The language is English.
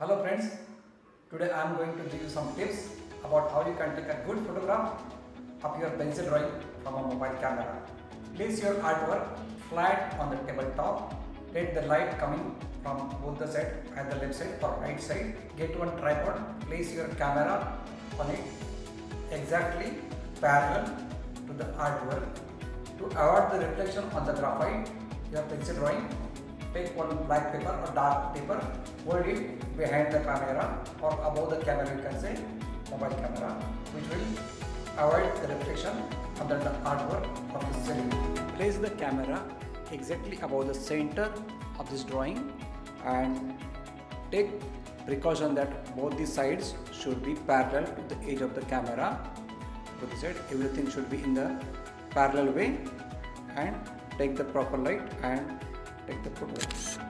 Hello friends, today I am going to give you some tips about how you can take a good photograph of your pencil drawing from a mobile camera. Place your artwork flat on the tabletop. Let the light coming from both the side, either left side or right side. Get one tripod, place your camera on it exactly parallel to the artwork. To avoid the reflection on the graphite, your pencil drawing, take one black paper or dark paper, hold it behind the camera or above the camera, you can say mobile camera, which will avoid the reflection under the artwork of the ceiling. Place the camera exactly above the center of this drawing and take precaution that both the sides should be parallel to the edge of the camera. Both the side, everything should be in the parallel way, and take the proper light and take the photo.